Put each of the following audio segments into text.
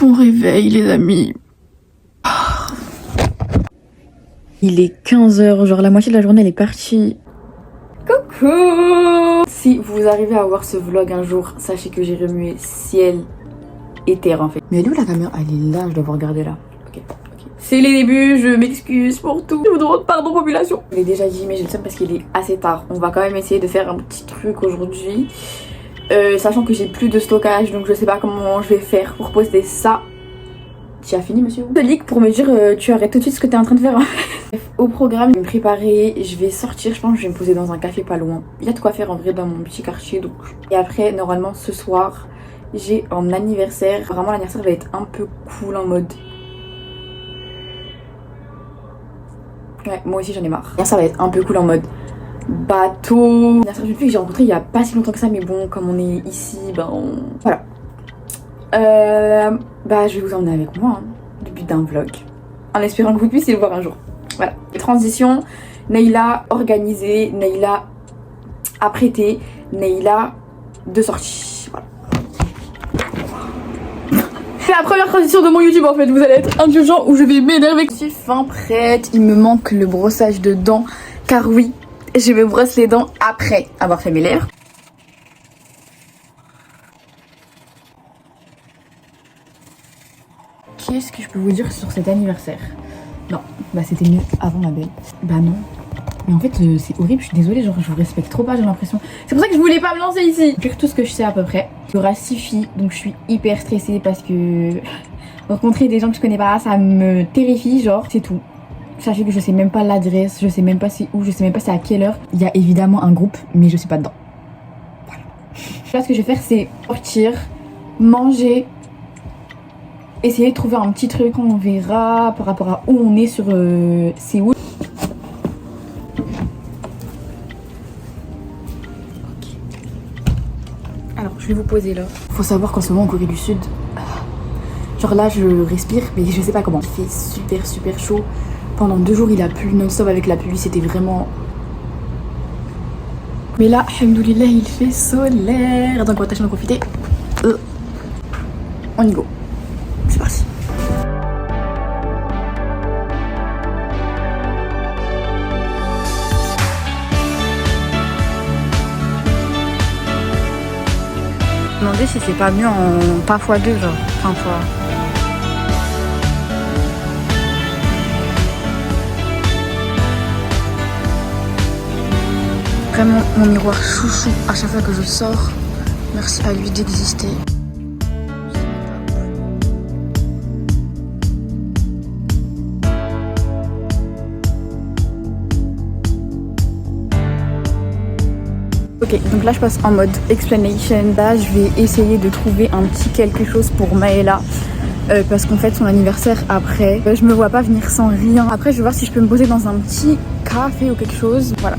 Bon réveil les amis. Il est 15h, genre la moitié de la journée elle est partie. Coucou. Si vous arrivez à voir ce vlog un jour, sachez que j'ai remué ciel et terre en fait. Mais elle est où la caméra? Elle est là, je dois vous regarder là. Ok. C'est les débuts, je m'excuse pour tout. Je vous demande pardon population. Je l'ai déjà dit mais je le sais parce qu'il est assez tard. On va quand même essayer de faire un petit truc aujourd'hui. Sachant que j'ai plus de stockage, donc je sais pas comment je vais faire pour poster ça. Tu as fini monsieur? De leak pour me dire tu arrêtes tout de suite ce que tu es en train de faire. Au programme, je vais me préparer, je vais sortir, je pense que je vais me poser dans un café pas loin. Il y a de quoi faire en vrai dans mon petit quartier donc. Et après normalement ce soir j'ai un anniversaire. Vraiment l'anniversaire va être un peu cool en mode. Ouais moi aussi j'en ai marre. Ça va être un peu cool en mode bateau. L'anniversaire d'une fille que j'ai rencontrée il y a pas si longtemps que ça mais bon comme on est ici ben voilà. Bah je vais vous emmener avec moi, hein, le but d'un vlog, en espérant que vous puissiez le voir un jour. Voilà, transition, Neyla organisée, Neyla apprêtée, Neyla de sortie. Voilà. C'est la première transition de mon YouTube en fait, vous allez être indulgent ou je vais m'énerver. Je suis fin prête, il me manque le brossage de dents, car oui, je me brosse les dents après avoir fait mes lèvres. Qu'est-ce que je peux vous dire sur cet anniversaire? Non, bah c'était mieux avant ma belle. Bah non. Mais en fait c'est horrible, je suis désolée, genre je vous respecte trop pas j'ai l'impression. C'est pour ça que je voulais pas me lancer ici. Je vais dire tout ce que je sais à peu près. Il y aura 6 filles, donc je suis hyper stressée parce que rencontrer des gens que je connais pas, ça me terrifie, genre c'est tout. Sachez que je sais même pas l'adresse, je sais même pas c'est où, je sais même pas c'est à quelle heure. Il y a évidemment un groupe, mais je suis pas dedans. Voilà. Là ce que je vais faire c'est sortir, manger, essayer de trouver un petit truc, on verra par rapport à où on est sur Séoul. Ok. Alors je vais vous poser là. Faut savoir qu'en ce moment en Corée du Sud, genre là je respire mais je sais pas comment. Il fait super chaud. Pendant 2 jours il a plu non-stop avec la pluie, c'était vraiment... Mais là, alhamdoulilah, il fait solaire. Donc on va tâcher d'en profiter. On y go. C'est parti. Je me demandais si c'est pas mieux en pas x2 genre, enfin fois. Vraiment mon miroir chouchou à chaque fois que je sors. Merci à lui d'exister. Ok, donc là je passe en mode explanation. Là je vais essayer de trouver un petit quelque chose pour Maëla parce qu'en fait son anniversaire après, je me vois pas venir sans rien. Après je vais voir si je peux me poser dans un petit café ou quelque chose. Voilà.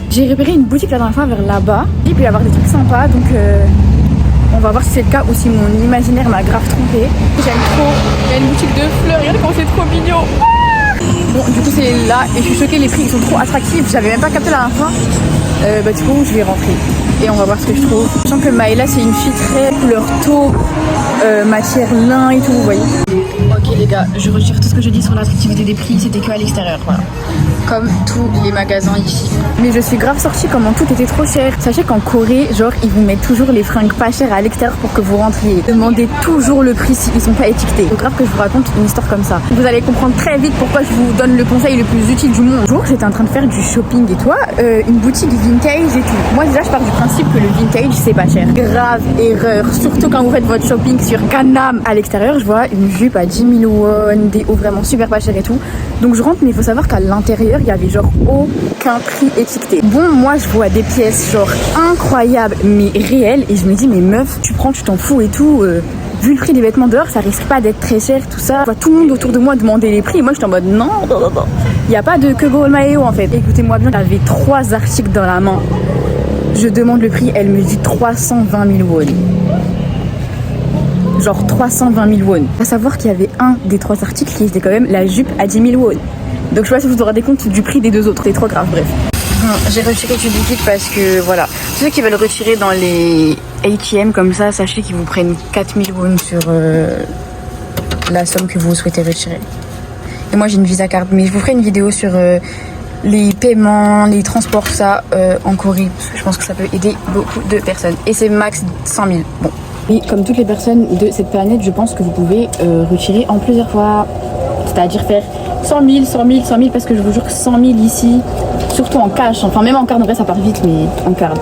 J'ai repéré une boutique la dernière fois vers là-bas. Il peut y avoir des trucs sympas donc on va voir si c'est le cas ou si mon imaginaire m'a grave trompé. J'aime trop. Il y a une boutique de fleurs, regardez comment c'est trop mignon. Bon du coup c'est là et je suis choquée, les prix ils sont trop attractifs. J'avais même pas capté la dernière fois. Bah du coup je vais rentrer et on va voir ce que je trouve. Sachant que Maëla c'est une fille très couleur taupe, matière lin et tout, vous voyez. Ok les gars, je retire tout ce que je dis sur l'attractivité des prix, c'était que à l'extérieur, voilà. Comme tous les magasins ici. Mais je suis grave sortie comment tout était trop cher. Sachez qu'en Corée, genre ils vous mettent toujours les fringues pas chères à l'extérieur pour que vous rentriez. Demandez toujours le prix s'ils sont pas étiquetés. C'est grave que je vous raconte une histoire comme ça. Vous allez comprendre très vite pourquoi je vous donne le conseil le plus utile du monde. Un jour j'étais en train de faire du shopping et toi, une boutique vintage et tout. Moi déjà je pars du principe que le vintage c'est pas cher. Grave erreur. Surtout quand vous faites votre shopping sur Gangnam. À l'extérieur je vois une jupe à 10 000 won, des hauts vraiment super pas chers et tout. Donc je rentre mais il faut savoir qu'à l'intérieur il y avait genre aucun prix étiqueté. Bon moi je vois des pièces genre incroyables mais réelles et je me dis mais meuf tu prends tu t'en fous et tout. Vu le prix des vêtements dehors ça risque pas d'être très cher tout ça. Je vois tout le monde autour de moi demander les prix et moi j'étais en mode non. Il n'y a pas de que go maillot en fait. Écoutez-moi bien, j'avais 3 articles dans la main. Je demande le prix, elle me dit 320 000 won. Genre 320 000 won. À savoir qu'il y avait un des 3 articles qui était quand même la jupe à 10 000 won. Donc je sais pas si vous vous rendez compte du prix des 2 autres. C'est trop grave, bref. Bon, j'ai retiré du liquide parce que voilà. Ceux qui veulent retirer dans les ATM, comme ça, sachez qu'ils vous prennent 4000 won sur la somme que vous souhaitez retirer. Et moi j'ai une Visa Card, mais je vous ferai une vidéo sur les paiements, les transports, tout ça en Corée, parce que je pense que ça peut aider beaucoup de personnes. Et c'est max 100 000. Bon. Et comme toutes les personnes de cette planète, je pense que vous pouvez retirer en plusieurs fois. C'est-à-dire faire 100 000, 100 000, 100 000, parce que je vous jure que 100 000 ici, surtout en cash, enfin même en carte, en vrai ça part vite, mais en carte.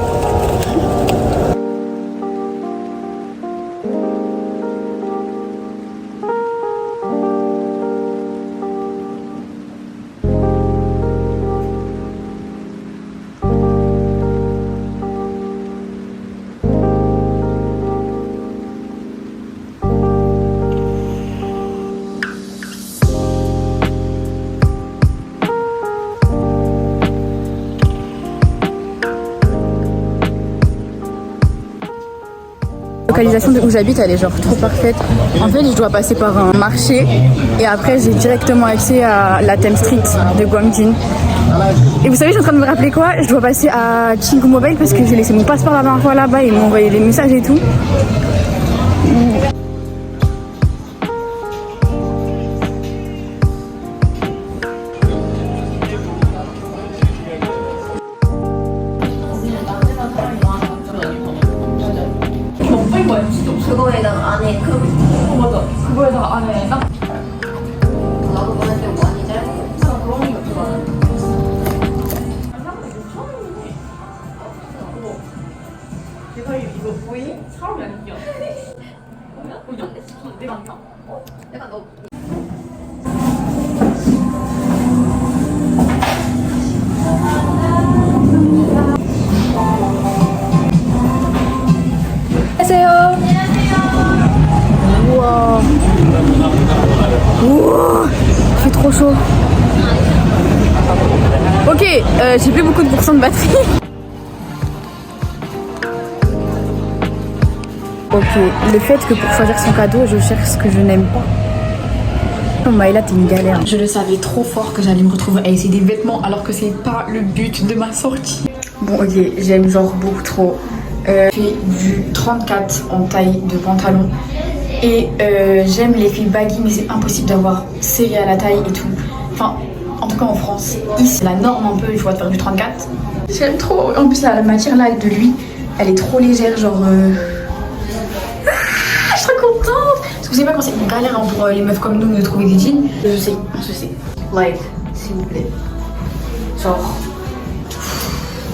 La localisation de où j'habite, elle est genre trop parfaite. En fait, je dois passer par un marché et après j'ai directement accès à la Thames Street de Gwangjin. Et vous savez, je suis en train de me rappeler quoi? Je dois passer à Chingu Mobile parce que j'ai laissé mon passeport la dernière fois là-bas et ils m'ont envoyé des messages et tout. 그거에다가 안에 그거에다가 안에 딱 나도 보낼 때 많이 짧고 그런 게 없어. 내가 이거 보이? 사람이 아니야. 내가 아니야. 내가 너. 안녕하세요. Wow. Wow. Il fait trop chaud. Ok, j'ai plus beaucoup de pourcents de batterie. Ok, le fait que pour choisir son cadeau, je cherche ce que je n'aime pas. Oh Maëla, t'es une galère. Je le savais trop fort que j'allais me retrouver à essayer des vêtements alors que c'est pas le but de ma sortie. Bon ok, j'aime genre beaucoup trop. J'ai du 34 en taille de pantalon. Et j'aime les filles baggy, mais c'est impossible d'avoir serré à la taille et tout. Enfin, en tout cas en France, ici c'est la norme un peu, il faut faire du 34. J'aime trop. En plus la matière là de lui, elle est trop légère, genre... je suis trop contente. Parce que vous savez pas quand c'est une galère hein, pour les meufs comme nous de trouver des jeans. Je sais, je sais. Like, s'il vous plaît. Genre...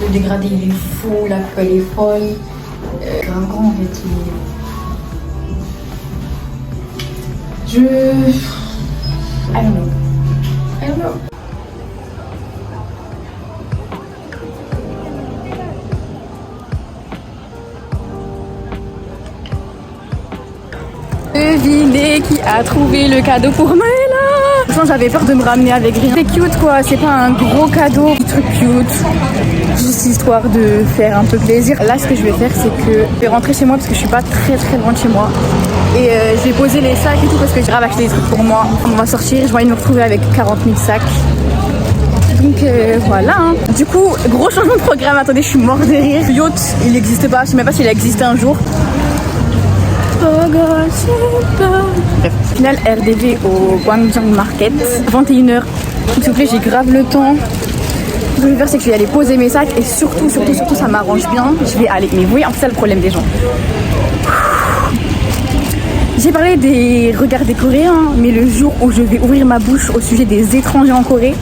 Le dégradé il est fou, la coupe elle est folle. Gringrant en fait. I don't know. I don't know. Devinez qui a trouvé le cadeau pour Maëla. Franchement, j'avais peur de me ramener avec rien. C'est cute quoi, c'est pas un gros cadeau, un truc cute. Juste histoire de faire un peu plaisir. Là, ce que je vais faire, c'est que je vais rentrer chez moi parce que je suis pas très loin de chez moi. Et je vais poser les sacs et tout parce que j'ai grave acheté des trucs pour moi. On va sortir, je vais me retrouver avec 40 000 sacs. Donc voilà hein. Du coup, gros changement de programme. Attendez, je suis mort de rire. Yacht, il n'existe pas, je sais même pas s'il a existé un jour. Bref, final RDV au Gwangjang Market, 21h. S'il vous plaît, j'ai grave le temps. Ce que je vais faire, c'est que je vais aller poser mes sacs et surtout, ça m'arrange bien. Je vais aller. Mais vous voyez, en fait, c'est le problème des gens. J'ai parlé des regards des Coréens, mais le jour où je vais ouvrir ma bouche au sujet des étrangers en Corée.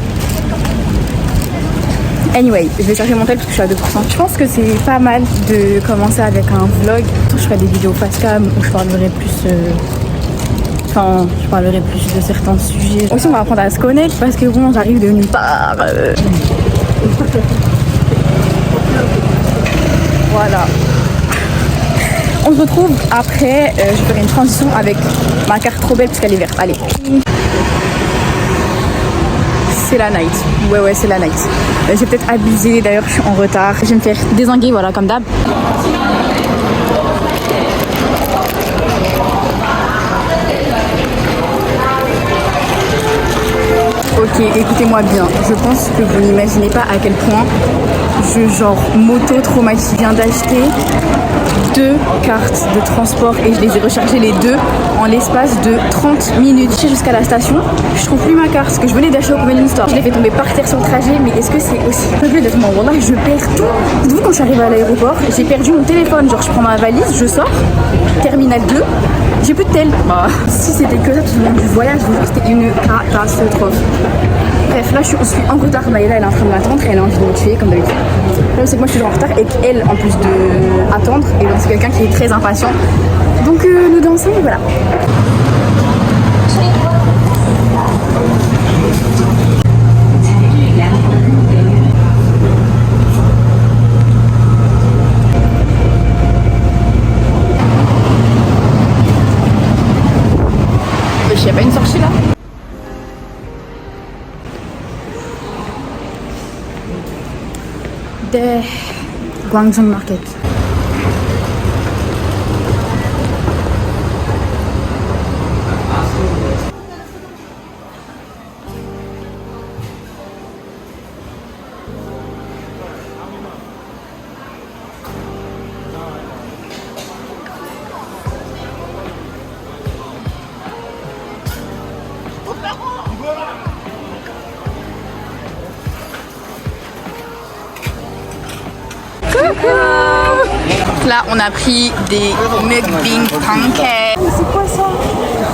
Anyway, je vais charger mon tel parce que je suis à 2%. Je pense que c'est pas mal de commencer avec un vlog. Je ferai des vidéos face cam où je parlerai plus. Je parlerai plus de certains sujets. Aussi, on va apprendre à se connaître parce que bon, j'arrive de nulle part. Voilà. On se retrouve après. Je ferai une transition avec ma carte trop belle parce qu'elle est verte. Allez. C'est la night. Ouais, c'est la night. J'ai peut-être abusé, d'ailleurs je suis en retard. Je vais me faire dézinguer, voilà, comme d'hab. Ok, écoutez, écoutez-moi bien, je pense que vous n'imaginez pas à quel point je m'auto-traumatise. Je viens d'acheter 2 cartes de transport et je les ai rechargées les 2 en l'espace de 30 minutes. Je suis jusqu'à la station, je trouve plus ma carte que je venais d'acheter au convenience store. Je l'ai fait tomber par terre sur le trajet, mais est-ce que c'est aussi complètement wallah, je perds tout. Dites-vous, quand je suis arrivée à l'aéroport, j'ai perdu mon téléphone. Genre je prends ma valise, je sors, terminal 2, j'ai plus de tel. Bah, si c'était que ça tout le long du voyage, je vous jure que c'était une catastrophe. Bref, là je suis en retard. Maëla elle est en train de m'attendre, elle a envie de me tuer comme d'habitude. Le c'est que moi je suis en retard et qu'elle, en plus de attendre, et donc c'est quelqu'un qui est très impatient. Donc nous dansons et voilà. Il n'y a pas une sortie là? De Guangzhou Market. Là, on a pris des mukbang pancakes. C'est quoi ça?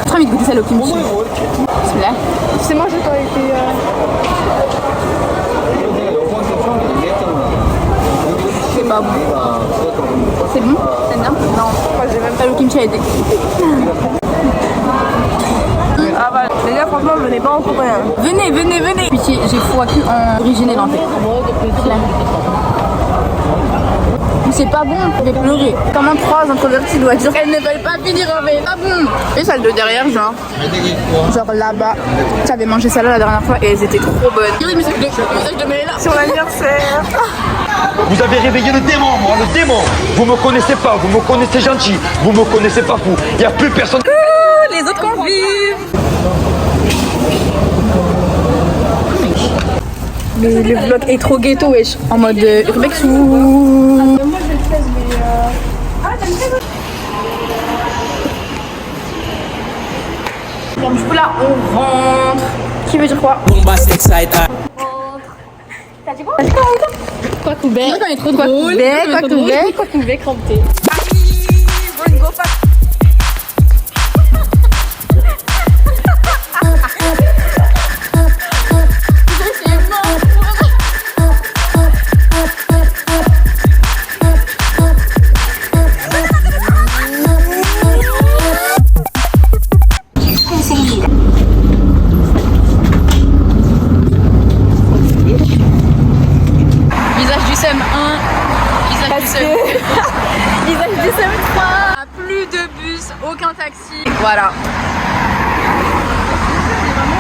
J'ai trop envie de goûter ça au kimchi. Celui-là. Tu sais, moi j'ai pas été. C'est pas bon. C'est bon? T'aimes bien? Non, moi j'ai même pas le kimchi a été. Ah bah, les gars, franchement, venez pas en coréen. Venez, venez, venez. Pitié, j'ai froid cul en originel en fait. Mais c'est pas bon, je vais pleurer. Comment 3 introvertis doivent dire qu'elles ne veulent pas finir en fait. Pas bon. Et celle de derrière, genre là-bas. J'avais mangé celle-là la dernière fois et elles étaient trop bonnes. Regardez le message de Maëla Sur l'anniversaire. Vous avez réveillé le démon, moi, le démon. Vous me connaissez pas, vous me connaissez gentil, vous me connaissez pas fou. Il n'y a plus personne. Les autres convives. Mais le vlog est trop ghetto, wesh. En mode urbex ou... Moi je le 13, mais Ah, t'as le 13? Bon, du coup là, on rentre. Qui veut dire quoi? Bombastic side eye. T'as dit quoi? Quoi coubé? Moi j'en ai trop de quoi coubé, crampé. Aucun taxi. Voilà.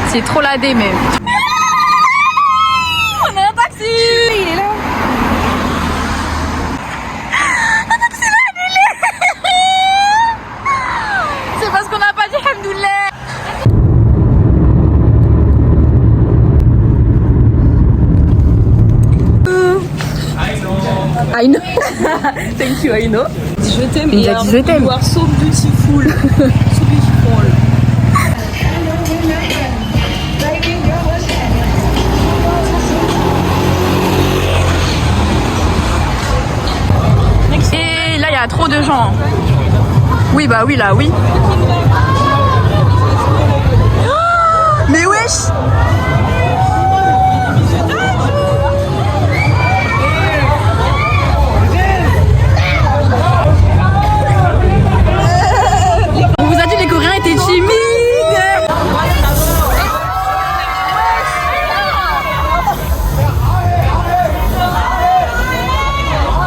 C'est trop ladé mais... On a un taxi. Il est là. Un taxi là, annulé. C'est parce qu'on n'a pas dit hamdoulilah. I know. Thank you, I know. Je t'aime. Il a dit je t'aime. You are so beautiful. So beautiful. Et là, il y a trop de gens. Oui, bah oui, là, oui. Mais wesh! On vous a dit les Coréens étaient timides.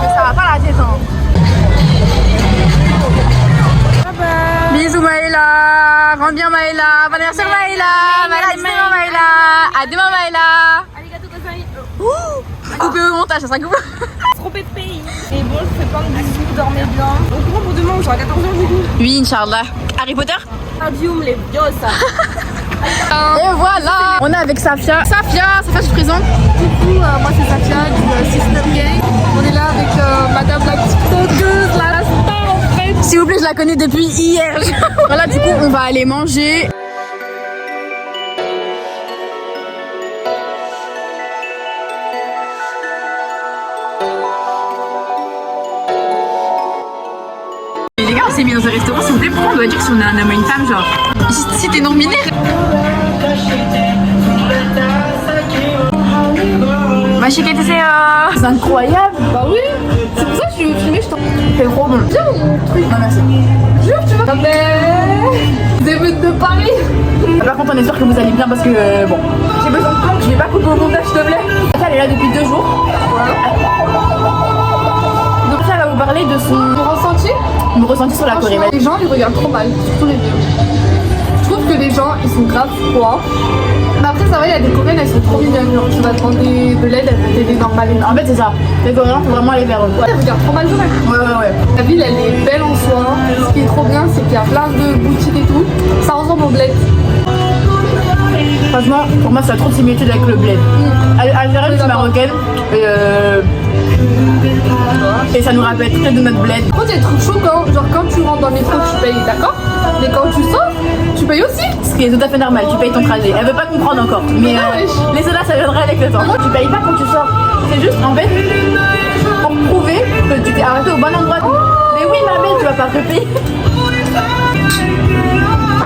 Mais ça va pas la tête, hein. Bisous Maëla, rentre bien Maëla, bon anniversaire Maëla, Maëla, demain Maëla, à demain Maëla. Coupé au montage, ça sera coupé. Trompé de pays. Et bon, je fais plein de bisous, dormez bien. Au courant pour demain, genre à 14h du coup. Oui, Inch'Allah. Harry Potter? Adium les vieux ça. Et voilà, on est avec Safia. Safia, je te présente. Coucou, moi c'est Safia du System Gang. On est là avec madame la TikTokeuse, la star en fait. S'il vous plaît, je la connais depuis hier. Voilà, du coup, on va aller manger. Les gars, on s'est mis dans un restaurant, s'il vous plaît, pourquoi on doit dire si on est un homme ou une femme, genre si t'es non-binaire. Ma chiquette, c'est incroyable. Bah oui, c'est pour ça que je filmais, je t'en... C'est trop bon. Viens mon truc. Non, merci. Jure, tu vois. Des meutes de Paris. Par contre, on espère que vous allez bien parce que bon, j'ai besoin de planque, je vais pas couper au montage, s'il te plaît. Elle est là depuis 2 jours. Donc là, elle va vous parler de son ressenti sur la Corée. Les gens ils regardent trop mal, surtout les vieux. Je trouve que les gens ils sont grave froids. Mais après ça va, il y a des Coréennes, elles sont trop mignonnes. Genre tu vas demander de l'aide, elles vont t'aider normalement. En fait, c'est ça. Les Coréens, faut vraiment aller vers eux. Ouais, elles regardent trop mal quand même. Ouais. La ville elle est belle en soi. Ce qui est trop bien c'est qu'il y a plein de boutiques et tout. Ça ressemble au bled. Franchement, pour moi, ça a trop de similitude avec le bled. Algérienne, je suis marocaine. Et ça nous rappelle très de notre bled. Par contre, il y a des trucs chauds quand tu rentres dans le métro, tu payes, d'accord? Mais quand tu sors, tu payes aussi. Ce qui est tout à fait normal, tu payes ton trajet. Elle veut pas comprendre encore. Mais les sodas, ça viendra avec le temps. Tu payes pas quand tu sors. C'est juste, en fait, pour prouver que tu t'es arrêté au bon endroit. Mais oui, ma belle, tu vas pas repayer.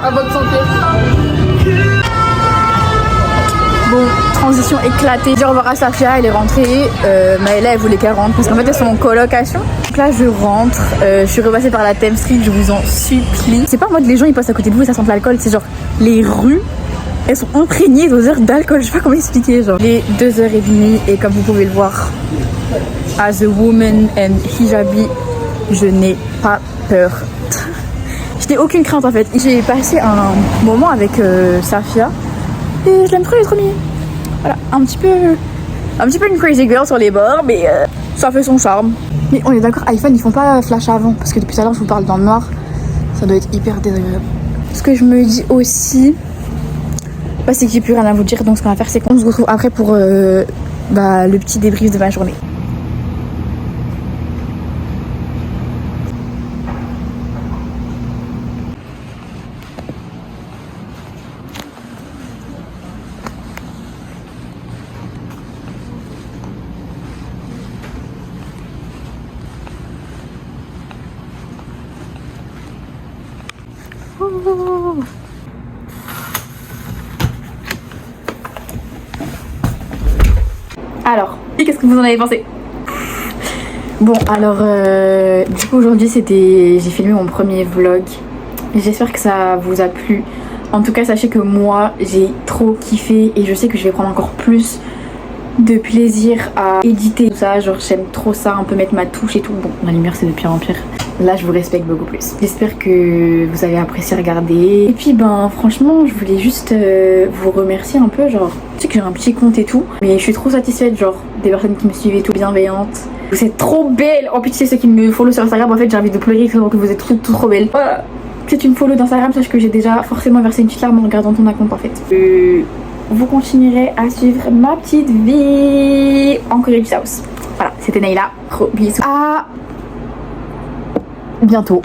À votre santé. Bon, transition éclatée. J'ai au revoir à Safia, elle est rentrée. Maëla, elle voulait qu'elle rentre parce qu'en fait, elles sont en colocation. Donc là, je rentre. Je suis repassée par la Thames Street, je vous en supplie. C'est pas en mode les gens ils passent à côté de vous et ça sent l'alcool. C'est genre les rues, elles sont imprégnées d'odeurs d'alcool. Je sais pas comment expliquer. Genre, il est 2h30 et comme vous pouvez le voir, as a woman and hijabi, je n'ai pas peur. Je n'ai aucune crainte en fait. J'ai passé un moment avec Safia. Et je l'aime trop, elle est trop mignonne. Voilà, un petit peu une crazy girl sur les bords, mais ça fait son charme. Mais on est d'accord, iPhone ils font pas flash avant, parce que depuis tout à l'heure je vous parle dans le noir, ça doit être hyper désagréable. Ce que je me dis aussi, c'est qu'il n'y a plus rien à vous dire, donc ce qu'on va faire c'est qu'on se retrouve après pour le petit débrief de ma journée. Alors, qu'est-ce que vous en avez pensé? Bon, alors, du coup aujourd'hui j'ai filmé mon premier vlog. J'espère que ça vous a plu. En tout cas, sachez que moi, j'ai trop kiffé et je sais que je vais prendre encore plus de plaisir à éditer tout ça. Genre, j'aime trop ça, un peu mettre ma touche et tout. Bon, la lumière, c'est de pire en pire. Là, je vous respecte beaucoup plus. J'espère que vous avez apprécié regarder. Et puis, franchement, je voulais juste vous remercier un peu. Genre, tu sais que j'ai un petit compte et tout. Mais je suis trop satisfaite, genre, des personnes qui me suivent et tout, bienveillantes. Vous êtes trop belles. En plus, tu sais, ceux qui me follow sur Instagram, en fait, j'ai envie de pleurer que vous êtes toutes trop belles. Voilà. Si tu me follow d'Instagram, sache que j'ai déjà forcément versé une petite larme en regardant ton compte, en fait. Vous continuerez à suivre ma petite vie en Corée du South. Voilà, c'était Nayla. Gros bisous. À bientôt.